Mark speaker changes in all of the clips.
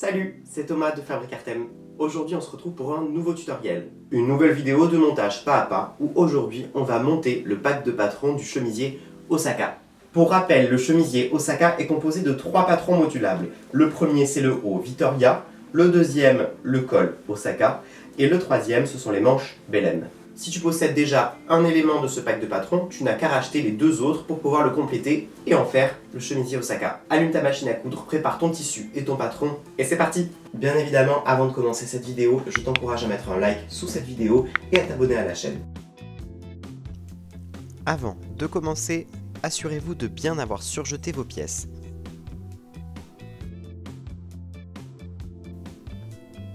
Speaker 1: Salut, c'est Thomas de Fabric Artem. Aujourd'hui on se retrouve pour un nouveau tutoriel. Une nouvelle vidéo de montage pas à pas où aujourd'hui on va monter le pack de patrons du chemisier Osaka. Pour rappel, le chemisier Osaka est composé de 3 patrons modulables. Le premier c'est le haut Vittoria, le deuxième le col Osaka et le troisième ce sont les manches Belen. Si tu possèdes déjà un élément de ce pack de patrons, tu n'as qu'à racheter les 2 autres pour pouvoir le compléter et en faire le chemisier Osaka. Allume ta machine à coudre, prépare ton tissu et ton patron et c'est parti! Bien évidemment, avant de commencer cette vidéo, je t'encourage à mettre un like sous cette vidéo et à t'abonner à la chaîne.
Speaker 2: Avant de commencer, assurez-vous de bien avoir surjeté vos pièces.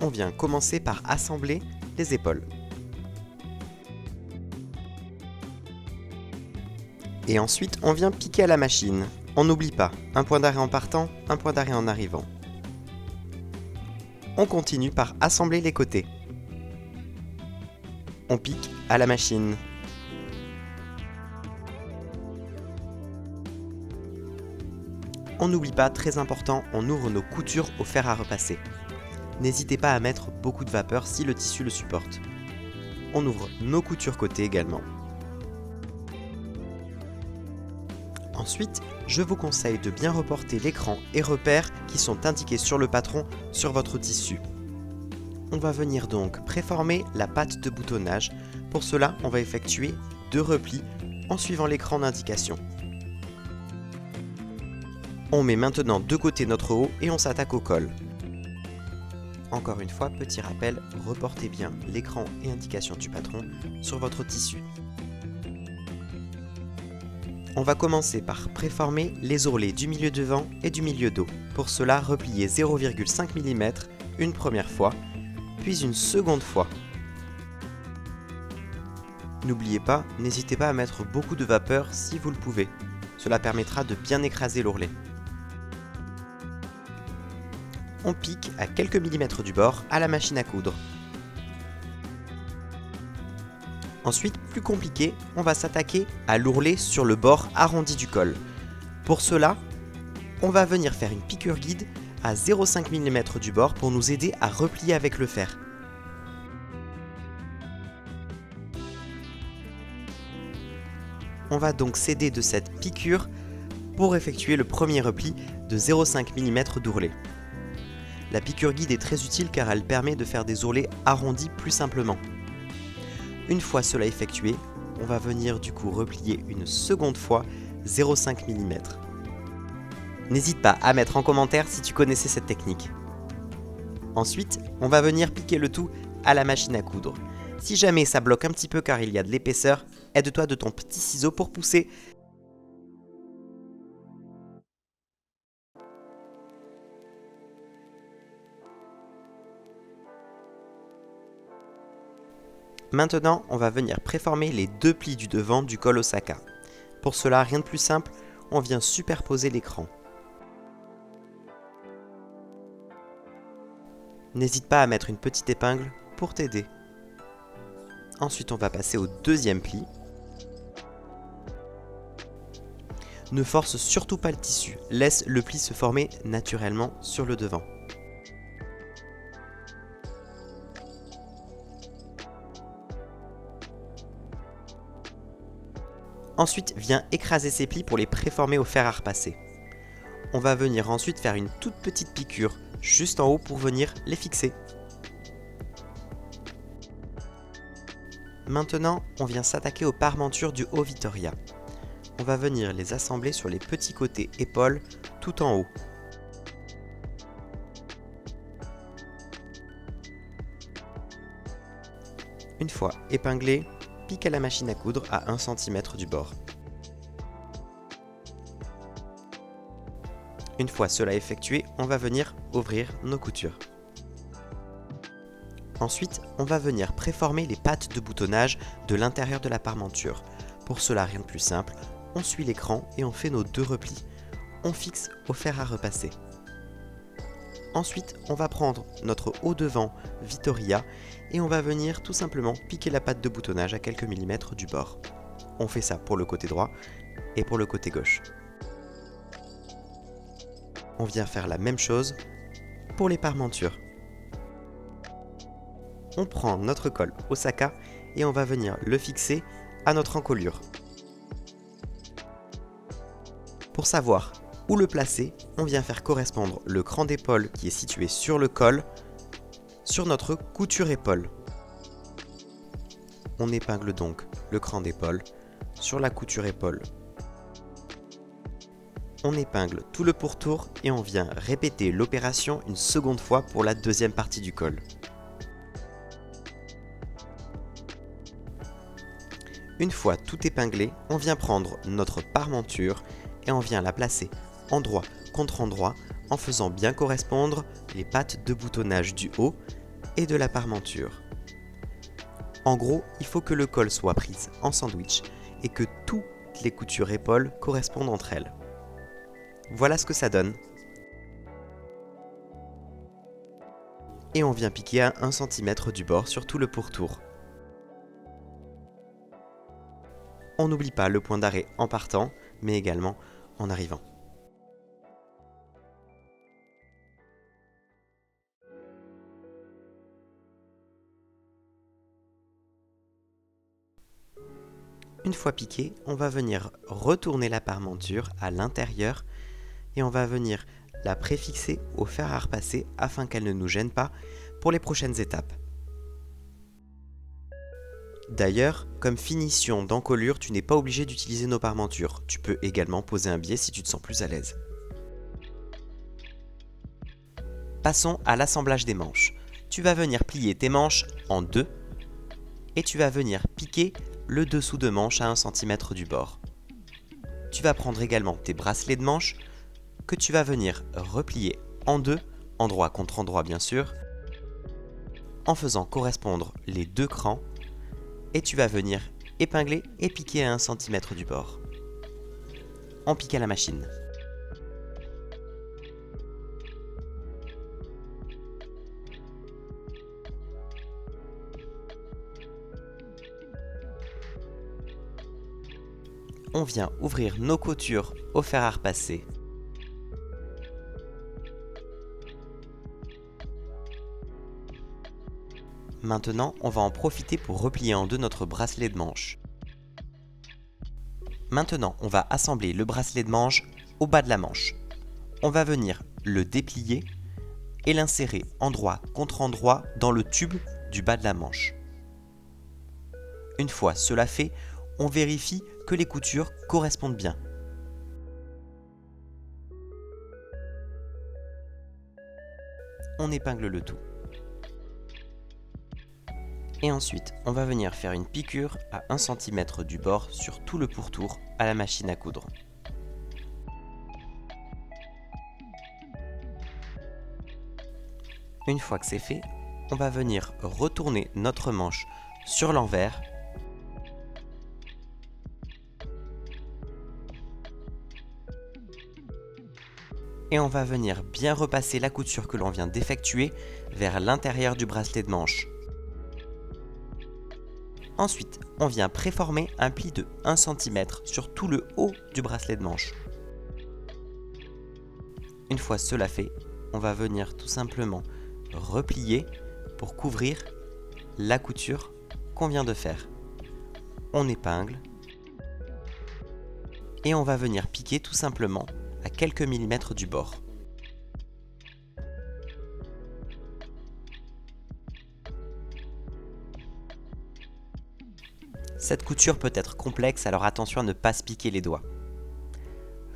Speaker 2: On vient commencer par assembler les épaules. Et ensuite, on vient piquer à la machine. On n'oublie pas, un point d'arrêt en partant, un point d'arrêt en arrivant. On continue par assembler les côtés. On pique à la machine. On n'oublie pas, très important, on ouvre nos coutures au fer à repasser. N'hésitez pas à mettre beaucoup de vapeur si le tissu le supporte. On ouvre nos coutures côté également. Ensuite, je vous conseille de bien reporter l'écran et repères qui sont indiqués sur le patron sur votre tissu. On va venir donc préformer la patte de boutonnage. Pour cela, on va effectuer 2 replis en suivant l'écran d'indication. On met maintenant de côté notre haut et on s'attaque au col. Encore une fois, petit rappel, reportez bien l'écran et indication du patron sur votre tissu. On va commencer par préformer les ourlets du milieu devant et du milieu dos. Pour cela, repliez 0,5 mm une première fois, puis une seconde fois. N'oubliez pas, n'hésitez pas à mettre beaucoup de vapeur si vous le pouvez. Cela permettra de bien écraser l'ourlet. On pique à quelques millimètres du bord à la machine à coudre. Ensuite, plus compliqué, on va s'attaquer à l'ourlet sur le bord arrondi du col. Pour cela, on va venir faire une piqûre guide à 0,5 mm du bord pour nous aider à replier avec le fer. On va donc s'aider de cette piqûre pour effectuer le premier repli de 0,5 mm d'ourlet. La piqûre guide est très utile car elle permet de faire des ourlets arrondis plus simplement. Une fois cela effectué, on va venir du coup replier une seconde fois 0,5 mm. N'hésite pas à mettre en commentaire si tu connaissais cette technique. Ensuite, on va venir piquer le tout à la machine à coudre. Si jamais ça bloque un petit peu car il y a de l'épaisseur, aide-toi de ton petit ciseau pour pousser. Maintenant, on va venir préformer les 2 plis du devant du col Osaka. Pour cela, rien de plus simple, on vient superposer l'écran. N'hésite pas à mettre une petite épingle pour t'aider. Ensuite, on va passer au deuxième pli. Ne force surtout pas le tissu, laisse le pli se former naturellement sur le devant. Ensuite, viens écraser ces plis pour les préformer au fer à repasser. On va venir ensuite faire une toute petite piqûre juste en haut pour venir les fixer. Maintenant, on vient s'attaquer aux parmentures du haut Vittoria. On va venir les assembler sur les petits côtés épaules tout en haut. Une fois épinglé, pique à la machine à coudre à 1 cm du bord. Une fois cela effectué, on va venir ouvrir nos coutures. Ensuite, on va venir préformer les pattes de boutonnage de l'intérieur de la parmenture. Pour cela, rien de plus simple, on suit l'écran et on fait nos 2 replis. On fixe au fer à repasser. Ensuite, on va prendre notre haut devant Vittoria et on va venir tout simplement piquer la patte de boutonnage à quelques millimètres du bord. On fait ça pour le côté droit et pour le côté gauche. On vient faire la même chose pour les parmentures. On prend notre col Osaka et on va venir le fixer à notre encolure. Pour savoir où le placer, on vient faire correspondre le cran d'épaule qui est situé sur le col sur notre couture épaule. On épingle donc le cran d'épaule sur la couture épaule. On épingle tout le pourtour et on vient répéter l'opération une seconde fois pour la deuxième partie du col. Une fois tout épinglé, on vient prendre notre parmenture et on vient la placer endroit contre endroit en faisant bien correspondre les pattes de boutonnage du haut et de la parmenture. En gros, il faut que le col soit prise en sandwich et que toutes les coutures épaules correspondent entre elles. Voilà ce que ça donne. Et on vient piquer à 1 cm du bord sur tout le pourtour. On n'oublie pas le point d'arrêt en partant, mais également en arrivant. Une fois piqué, on va venir retourner la parmenture à l'intérieur et on va venir la préfixer au fer à repasser afin qu'elle ne nous gêne pas pour les prochaines étapes. D'ailleurs, comme finition d'encolure, tu n'es pas obligé d'utiliser nos parmentures. Tu peux également poser un biais si tu te sens plus à l'aise. Passons à l'assemblage des manches. Tu vas venir plier tes manches en deux et tu vas venir piquer le dessous de manche à 1 cm du bord. Tu vas prendre également tes bracelets de manche que tu vas venir replier en deux, endroit contre endroit bien sûr, en faisant correspondre les deux crans et tu vas venir épingler et piquer à 1 cm du bord. On pique à la machine. On vient ouvrir nos coutures au fer à repasser. Maintenant, on va en profiter pour replier en deux notre bracelet de manche. Maintenant, on va assembler le bracelet de manche au bas de la manche. On va venir le déplier et l'insérer endroit contre endroit dans le tube du bas de la manche. Une fois cela fait, on vérifie que les coutures correspondent bien. On épingle le tout. Et ensuite, on va venir faire une piqûre à 1 cm du bord sur tout le pourtour à la machine à coudre. Une fois que c'est fait, on va venir retourner notre manche sur l'envers et on va venir bien repasser la couture que l'on vient d'effectuer vers l'intérieur du bracelet de manche. Ensuite, on vient préformer un pli de 1 cm sur tout le haut du bracelet de manche. Une fois cela fait, on va venir tout simplement replier pour couvrir la couture qu'on vient de faire. On épingle et on va venir piquer tout simplement à quelques millimètres du bord. Cette couture peut être complexe, alors attention à ne pas se piquer les doigts.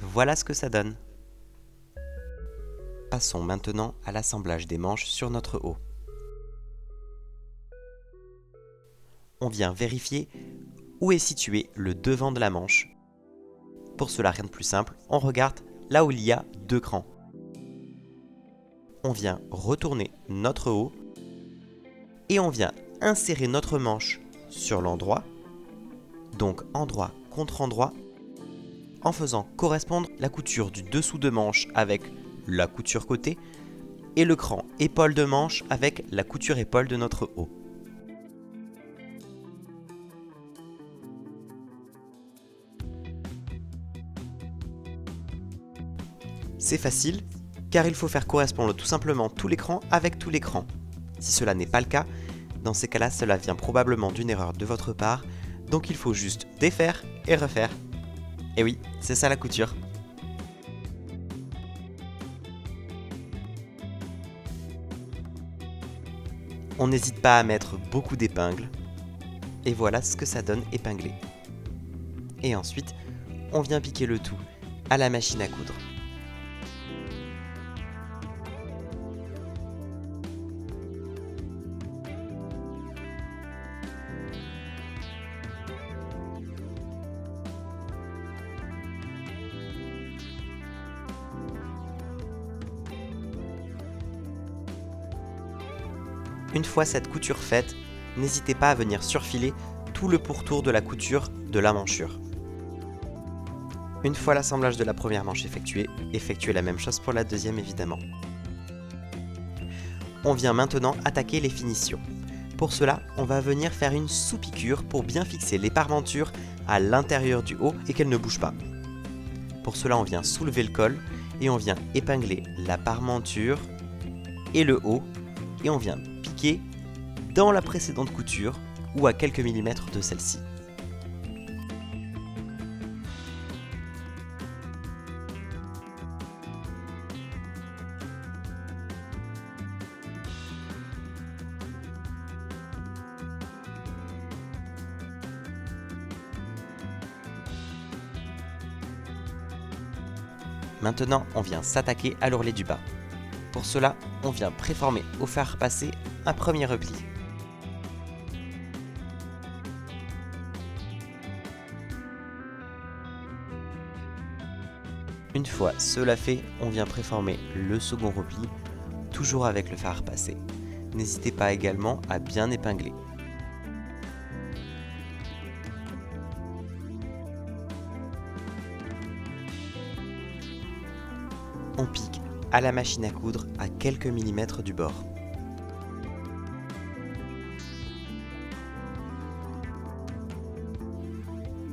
Speaker 2: Voilà ce que ça donne. Passons maintenant à l'assemblage des manches sur notre haut. On vient vérifier où est situé le devant de la manche. Pour cela, rien de plus simple, on regarde là où il y a deux crans. On vient retourner notre haut et on vient insérer notre manche sur l'endroit, donc endroit contre endroit, en faisant correspondre la couture du dessous de manche avec la couture côté et le cran épaule de manche avec la couture épaule de notre haut. C'est facile, car il faut faire correspondre tout simplement tout l'écran avec tout l'écran. Si cela n'est pas le cas, dans ces cas-là, cela vient probablement d'une erreur de votre part, donc il faut juste défaire et refaire. Et oui, c'est ça la couture. On n'hésite pas à mettre beaucoup d'épingles, et voilà ce que ça donne épinglé. Et ensuite, on vient piquer le tout à la machine à coudre. Une fois cette couture faite, n'hésitez pas à venir surfiler tout le pourtour de la couture de la manchure. Une fois l'assemblage de la première manche effectué, effectuez la même chose pour la deuxième évidemment. On vient maintenant attaquer les finitions. Pour cela, on va venir faire une sous-piqûre pour bien fixer les parmentures à l'intérieur du haut et qu'elles ne bougent pas. Pour cela, on vient soulever le col et on vient épingler la parmenture et le haut et on vient piquer dans la précédente couture ou à quelques millimètres de celle-ci. Maintenant, on vient s'attaquer à l'ourlet du bas. Pour cela, on vient préformer au fer à repasser un premier repli. Une fois cela fait, on vient préformer le second repli, toujours avec le fer à repasser. N'hésitez pas également à bien épingler. On pique à la machine à coudre à quelques millimètres du bord.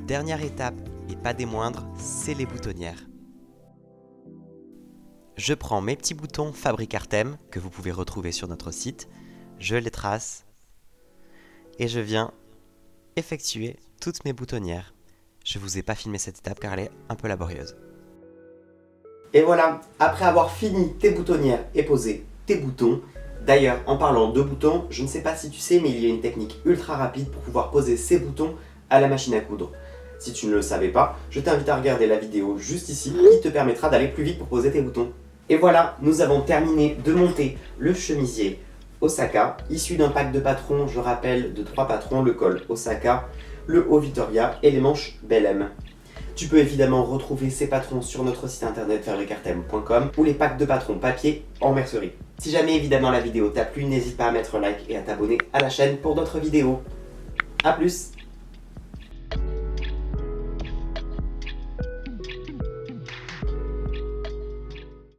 Speaker 2: Dernière étape, et pas des moindres, c'est les boutonnières. Je prends mes petits boutons Fabrique Artem, que vous pouvez retrouver sur notre site, je les trace, et je viens effectuer toutes mes boutonnières. Je vous ai pas filmé cette étape car elle est un peu laborieuse.
Speaker 1: Et voilà, après avoir fini tes boutonnières et posé tes boutons, d'ailleurs en parlant de boutons, je ne sais pas si tu sais mais il y a une technique ultra rapide pour pouvoir poser ces boutons à la machine à coudre. Si tu ne le savais pas, je t'invite à regarder la vidéo juste ici qui te permettra d'aller plus vite pour poser tes boutons. Et voilà, nous avons terminé de monter le chemisier Osaka, issu d'un pack de patrons, je rappelle, de 3 patrons, le col Osaka, le haut Victoria et les manches Bellem. Tu peux évidemment retrouver ces patrons sur notre site internet fabricartem.com ou les packs de patrons papier en mercerie. Si jamais évidemment la vidéo t'a plu, n'hésite pas à mettre un like et à t'abonner à la chaîne pour d'autres vidéos. A plus!